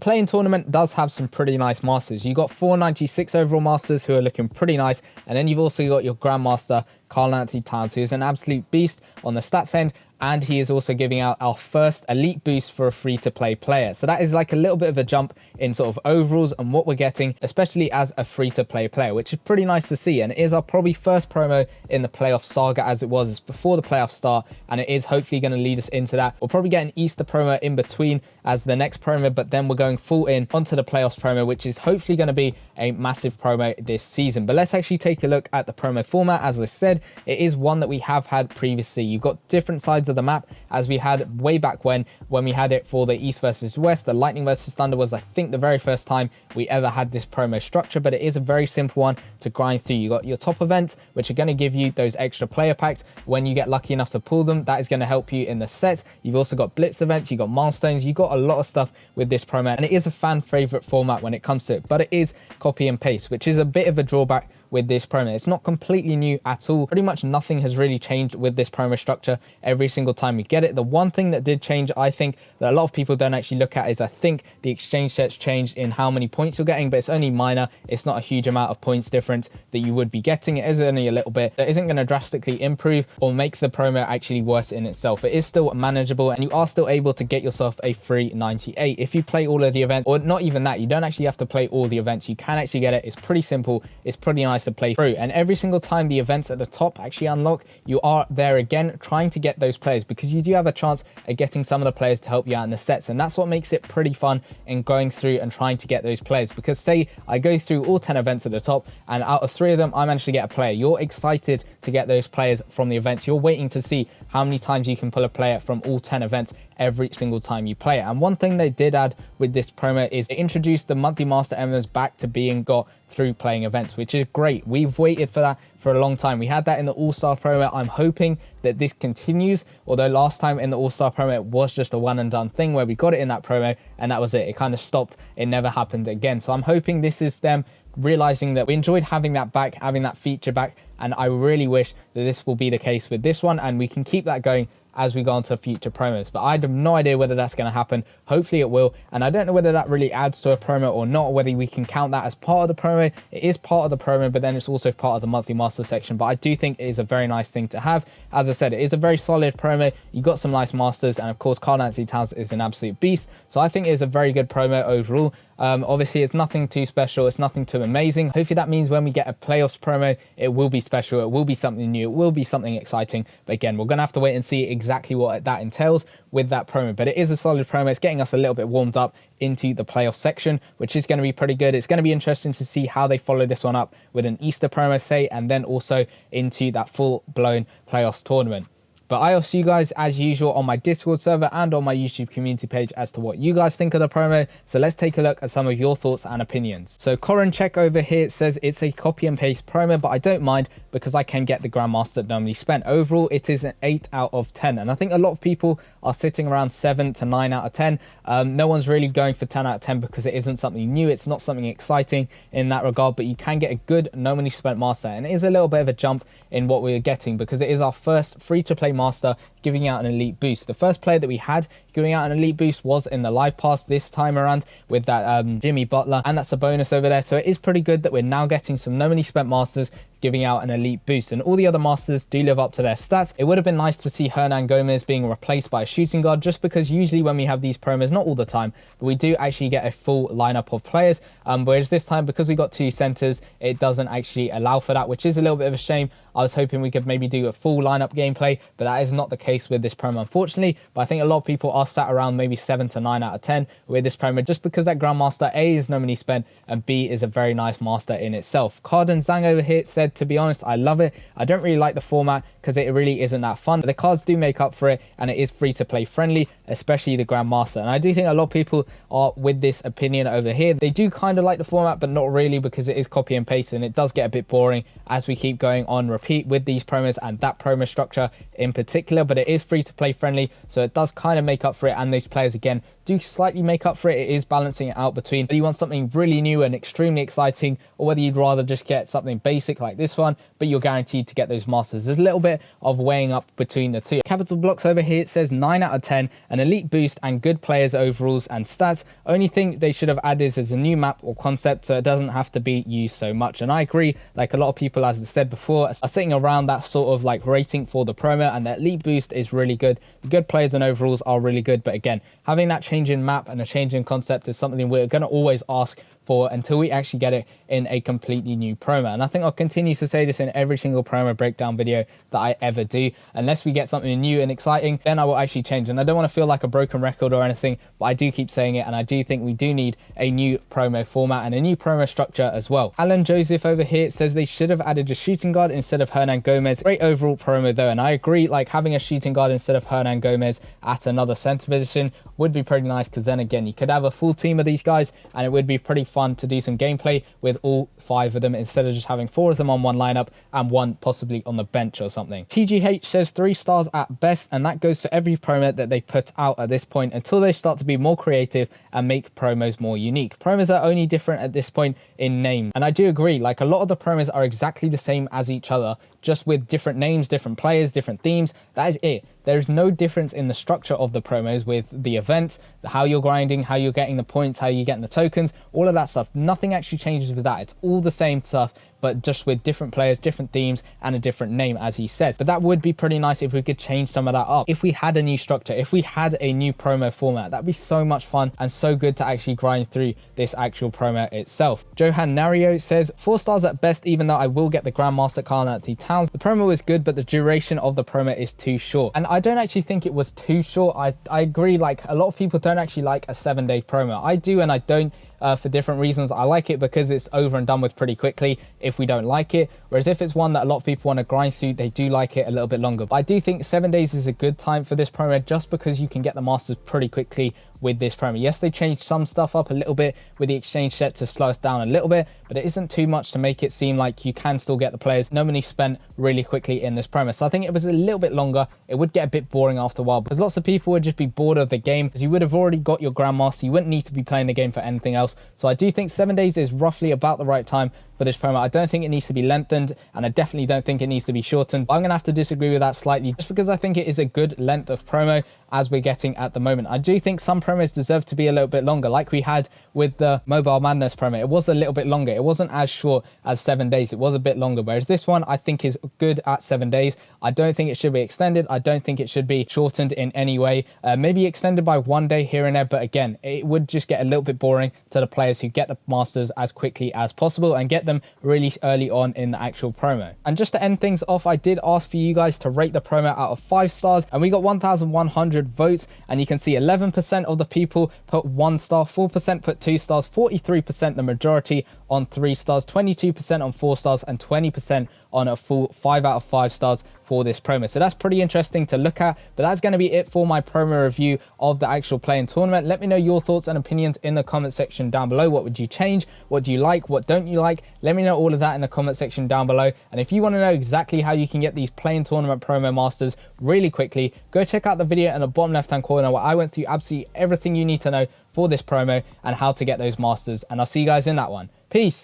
play-in tournament does have some pretty nice masters. You got 496 overall masters who are looking pretty nice, and then you've also got your grandmaster Carl Anthony Towns, who is an absolute beast on the stats end, and he is also giving out our first elite boost for a free-to-play player. So that is like a little bit of a jump in sort of overalls and what we're getting, especially as a free-to-play player, which is pretty nice to see. And it is our probably first promo in the playoff saga, as it was before the playoff start, and it is hopefully going to lead us into that. We'll probably get an Easter promo in between as the next promo, but then we're going full in onto the playoffs promo, which is hopefully going to be a massive promo this season. But let's actually take a look at the promo format. As I said, it is one that we have had previously. You've got different sides of the map as we had way back when we had it for the East versus West. The Lightning versus Thunder was, I think, the very first time we ever had this promo structure, but it is a very simple one to grind through. You got your top events, which are going to give you those extra player packs when you get lucky enough to pull them. That is going to help you in the sets. You've also got blitz events, you've got milestones, you've got a lot of stuff with this promo, and it is a fan favorite format when it comes to it, but it is copy and paste, which is a bit of a drawback with this promo. It's not completely new at all. Pretty much nothing has really changed with this promo structure every single time we get it. The one thing that did change, I think, that a lot of people don't actually look at is, I think the exchange sets changed in how many points you're getting, but it's only minor. It's not a huge amount of points difference that you would be getting. It is only a little bit. That isn't going to drastically improve or make the promo actually worse in itself. It is still manageable, and you are still able to get yourself a free 98 if you play all of the events, or not even that. You don't actually have to play all the events. You can actually get it. It's pretty simple. It's pretty nice to play through, and every single time the events at the top actually unlock, you are there again trying to get those players, because you do have a chance at getting some of the players to help you out in the sets, and that's what makes it pretty fun in going through and trying to get those players. Because say I go through all 10 events at the top, and out of 3 of them I managed to get a player, you're excited to get those players from the events. You're waiting to see how many times you can pull a player from all 10 events every single time you play it. And one thing they did add with this promo is they introduced the monthly master emblems back to being got through playing events, which is great. We've waited for that for a long time. We had that in the All-Star promo. I'm hoping that this continues, although last time in the All-Star promo it was just a one and done thing where we got it in that promo and that was it. It kind of stopped. It never happened again. So I'm hoping this is them realizing that we enjoyed having that back, having that feature back, and I really wish that this will be the case with this one and we can keep that going as we go on to future promos. But I have no idea whether that's going to happen. Hopefully it will, and I don't know whether that really adds to a promo or not, or whether we can count that as part of the promo. It is part of the promo, but then it's also part of the monthly master section. But I do think it is a very nice thing to have. As I said, it is a very solid promo. You got some nice masters, and of course Carl Anthony Towns is an absolute beast, so I think it is a very good promo overall. Obviously it's nothing too special, it's nothing too amazing. Hopefully that means when we get a playoffs promo, it will be special, it will be something new, it will be something exciting. But again, we're gonna have to wait and see exactly what that entails with that promo. But it is a solid promo. It's getting us a little bit warmed up into the playoff section, which is going to be pretty good. It's going to be interesting to see how they follow this one up with an Easter promo, say, and then also into that full-blown playoffs tournament. But I'll see you guys as usual on my Discord server and on my YouTube community page as to what you guys think of the promo. So let's take a look at some of your thoughts and opinions. So Corin Check over here says it's a copy and paste promo, but I don't mind because I can get the Grandmaster normally spent. Overall, it is an 8 out of 10. And I think a lot of people are sitting around 7 to 9 out of 10. No one's really going for 10 out of 10 because it isn't something new. It's not something exciting in that regard, but you can get a good normally spent master. And it is a little bit of a jump in what we're getting because it is our first free-to-play master giving out an elite boost. The first player that we had giving out an elite boost was in the live pass this time around with that Jimmy Butler, and that's a bonus over there. So it is pretty good that we're now getting some normally spent masters giving out an elite boost, and all the other masters do live up to their stats. It would have been nice to see Hernan Gomez being replaced by a shooting guard, just because usually when we have these promos, not all the time, but we do actually get a full lineup of players, whereas this time, because we got 2 centers, it doesn't actually allow for that, which is a little bit of a shame. I was hoping we could maybe do a full lineup gameplay, but that is not the case with this promo, unfortunately. But I think a lot of people are sat around maybe 7 to 9 out of 10 with this promo, just because that Grandmaster A is normally spent and B is a very nice master in itself. Carden Zhang over here said, to be honest, I love it. I don't really like the format because it really isn't that fun, but the cards do make up for it, and it is free to play friendly, especially the Grandmaster. And I do think a lot of people are with this opinion over here. They do kind of like the format, but not really, because it is copy and paste and it does get a bit boring as we keep going on repeat with these promos and that promo structure in particular. But it is free to play friendly, so it does kind of make up for it, and those players again do slightly make up for it. It is balancing it out between whether you want something really new and extremely exciting, or whether you'd rather just get something basic like this one. But but you're guaranteed to get those masters. There's a little bit of weighing up between the two. Capital Blocks over here, it says 9 out of 10, an elite boost and good players overalls and stats. Only thing they should have added is a new map or concept so it doesn't have to be used so much. And I agree, like a lot of people, as I said before, are sitting around that sort of like rating for the promo, and the elite boost is really good. The good players and overalls are really good, but again, having that change in map and a change in concept is something we're going to always ask for until we actually get it in a completely new promo. And I think I'll continue to say this in every single promo breakdown video that I ever do. Unless we get something new and exciting, then I will actually change. And I don't want to feel like a broken record or anything, but I do keep saying it, and I do think we do need a new promo format and a new promo structure as well. Alan Joseph over here says they should have added a shooting guard instead of Hernan Gomez. Great overall promo though, and I agree, like having a shooting guard instead of Hernan Gomez at another center position would be pretty nice, because then again, you could have a full team of these guys and it would be pretty fun to do some gameplay with all 5 of them instead of just having 4 of them on one lineup and 1 possibly on the bench or something. PGH says 3 stars at best, and that goes for every promo that they put out at this point until they start to be more creative and make promos more unique. Promos are only different at this point in name, and I do agree, like a lot of the promos are exactly the same as each other, just with different names, different players, different themes. That is it. There's no difference in the structure of the promos with the events, how you're grinding, how you're getting the points, how you're getting the tokens, all of that stuff. Nothing actually changes with that. It's all the same stuff, but just with different players, different themes, and a different name, as he says. But that would be pretty nice if we could change some of that up. If we had a new structure, if we had a new promo format, that'd be so much fun and so good to actually grind through this actual promo itself. Johan Nario says 4 stars at best, even though I will get the Grandmaster Carl Anthony Towns. The promo is good, but the duration of the promo is too short. And I don't actually think it was too short. I agree, like a lot of people don't actually like a 7-day promo. I do and I don't. For different reasons. I like it because it's over and done with pretty quickly if we don't like it, whereas if it's one that a lot of people want to grind through, they do like it a little bit longer. But I do think 7 days is a good time for this promo, just because you can get the masters pretty quickly with this promo. Yes, they changed some stuff up a little bit with the exchange set to slow us down a little bit, but it isn't too much to make it seem like you can still get the players no money spent really quickly in this promo. So I think it was a little bit longer. It would get a bit boring after a while because lots of people would just be bored of the game, because you would have already got your Grandmaster. You wouldn't need to be playing the game for anything else. So I do think 7 days is roughly about the right time for this promo. I don't think it needs to be lengthened, and I definitely don't think it needs to be shortened. I'm going to have to disagree with that slightly, just because I think it is a good length of promo as we're getting at the moment. I do think some promos deserve to be a little bit longer, like we had with the Mobile Madness promo. It was a little bit longer. It wasn't as short as 7 days. It was a bit longer, whereas this one I think is good at 7 days. I don't think it should be extended. I don't think it should be shortened in any way. Maybe extended by 1 day here and there, but again, it would just get a little bit boring to the players who get the masters as quickly as possible and get them really early on in the actual promo. And just to end things off, I did ask for you guys to rate the promo out of 5 stars, and we got 1,100 votes, and you can see 11% of the people put 1 star, 4% put 2 stars, 43% the majority on 3 stars, 22% on 4 stars, and 20% on a full 5 out of 5 stars for this promo. So that's pretty interesting to look at, but that's going to be it for my promo review of the actual play-in tournament. Let me know your thoughts and opinions in the comment section down below. What would you change? What do you like? What don't you like? Let me know all of that in the comment section down below. And if you want to know exactly how you can get these play-in tournament promo masters really quickly, go check out the video in the bottom left hand corner where I went through absolutely everything you need to know for this promo and how to get those masters. And I'll see you guys in that one. Peace.